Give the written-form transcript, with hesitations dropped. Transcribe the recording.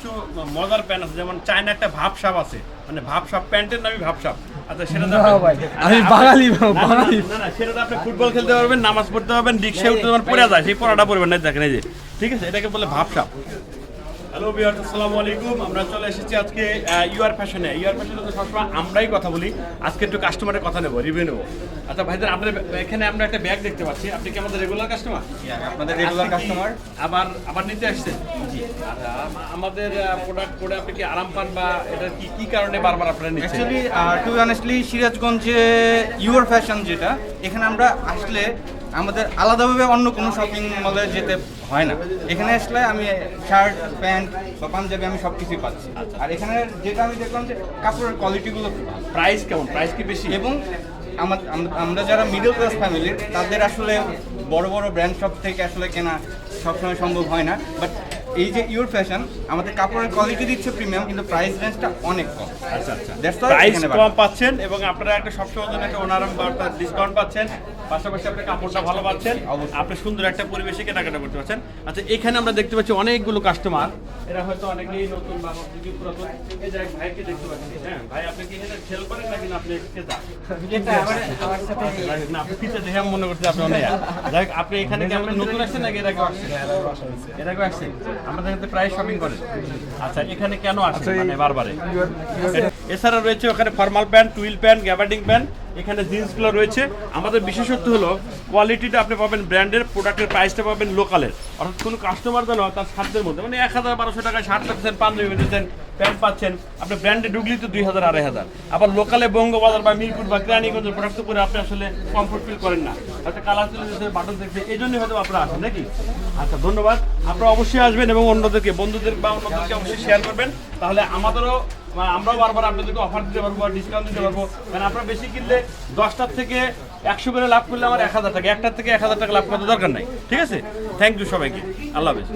কিছু মজার প্যান্ট আছে, যেমন চায়না একটা ভাবসাপ আছে, মানে ভাবসাপ প্যান্টের নামই ভাবসাপ। আচ্ছা সেটা আমি বাঙালি বাঙালি না সেটা আপনি ফুটবল খেলতে পারবেন, নামাজ পড়তে পারবেন, রিক্সায় উঠতে পারবেন, পরে যায় সেই পড়াটা পড়বেন না, দেখেন এই যে, ঠিক আছে, এটাকে বলে ভাবসাপ। হ্যালো ভিউয়ার্স, আসসালামু আলাইকুম। আমরা চলে এসেছি আজকে ইউআর ফ্যাশনে। ইউআর ফ্যাশনে তো সবসময় আমরাই কথা বলি, আজকে একটু কাস্টমারের কথা নেবো, রিভিউ নেবো। আচ্ছা ভাইজান, আপনাদের এখানে আমরা একটা ব্যাগ দেখতে পাচ্ছি, আপনি কি আমাদের রেগুলার কাস্টমার? আপনাদের রেগুলার কাস্টমার। আবার আবার নিতে আসছেন? জি। আচ্ছা, আমাদের প্রোডাক্ট পরে আপনি কি আরাম পান, বা এটা কি কি কারণে বারবার আপনারা নিচ্ছেন? অ্যাকচুয়ালি টু বি অনেস্টলি সিরাজগঞ্জে ইউর ফ্যাশন যেটা, এখানে আমরা আসলে আমাদের আলাদাভাবে অন্য কোনো শপিং মলে যেতে হয় না। এখানে আসলে আমি শার্ট প্যান্ট বা পাঞ্জাবি আমি সব কিছুই পাচ্ছি। আর এখানে যেটা আমি দেখলাম যে কাপড়ের কোয়ালিটিগুলো প্রাইস কেমন? প্রাইস কি বেশি? এবং আমরা যারা মিডল ক্লাস ফ্যামিলির, তাদের আসলে বড় বড় ব্র্যান্ড শপ থেকে আসলে কেনা সবসময় সম্ভব হয় না। বাট এই যে ইউর ফ্যাশন আমাদের কাপড়ের কোয়ালিটি দিচ্ছে প্রিমিয়াম, কিন্তু প্রাইস রেঞ্জটা অনেক কম। আচ্ছা আচ্ছা, That's why প্রাইস এখানে কম পাচ্ছেন এবং আপনারা একটা সবসময় জন্য একটা অনারাম বা একটা ডিসকাউন্ট পাচ্ছেন, পাশাপাশি আপনি কাপড়টা ভালো পাচ্ছেন, অবশ্যই। আপনি সুন্দর একটা পরিবেশে কেনাকাটা করতে পারছেন। আচ্ছা, এখানে আমরা দেখতে পাচ্ছি অনেকগুলো কাস্টমার, এরা হয়তো অনেকেই নতুন বা অনেকেই পুরাতন। এই যে এক ভাইকে দেখতে পাচ্ছি, হ্যাঁ ভাই, আপনি কি এখানে সেল করেন নাকি না আপনি ক্রেতা? না, আপনি পিছে দেখে আমি মনে করছি আপনি অনেক। যাই হোক, আপনি এখানে কি আপনি নতুন আসছেন নাকি এর আগে আসছেন? এর আগে আসছেন, আমাদের এখানে প্রায় শপিং করেন। আচ্ছা, এখানে কেন আসছেন মানে বারবারে? এছাড়া রয়েছে ওখানে formal pant, twill pant, gabardine pant, এখানে জিন্সগুলো রয়েছে। আমাদের বিশেষত্ব হলো কোয়ালিটিটা আপনি পাবেন ব্র্যান্ডের, প্রোডাক্টের প্রাইসটা পাবেন লোকালের, অর্থাৎ কোনো কাস্টমার যেন তার সাধ্যের মধ্যে, মানে 1000-1200 টাকায় শার্ট পাচ্ছেন, পাঞ্জাবি পাচ্ছেন, প্যান্ট পাচ্ছেন। আপনি ব্র্যান্ডে ঢুকলেই তো 2000-2500, আবার লোকালে বঙ্গবাজার বা মিরপুর বা কেরানীগঞ্জের প্রোডাক্ট করে আপনি আসলে কমফোর্ট ফিল করেন না, হয়তো কালার চলে যাচ্ছে, বাটন দেখছে, এই জন্যই হয়তো আপনারা আসেন নাকি? আচ্ছা, ধন্যবাদ। আপনারা অবশ্যই আসবেন এবং অন্যদেরকে, বন্ধুদের বা অন্যদেরকে অবশ্যই শেয়ার করবেন, তাহলে আমাদেরও আমরাও বারবার আপনাদেরকে অফার দিতে পারবো আর ডিসকাউন্ট দিতে পারবো। কারণ আপনারা বেশি কিনলে 10টার থেকে 100 করে লাভ করলে আমার 1000 টাকা, 1টার থেকে 1000 টাকা লাভ করার দরকার নাই। ঠিক আছে, থ্যাংক ইউ সবাইকে, আল্লাহ হাফেজ।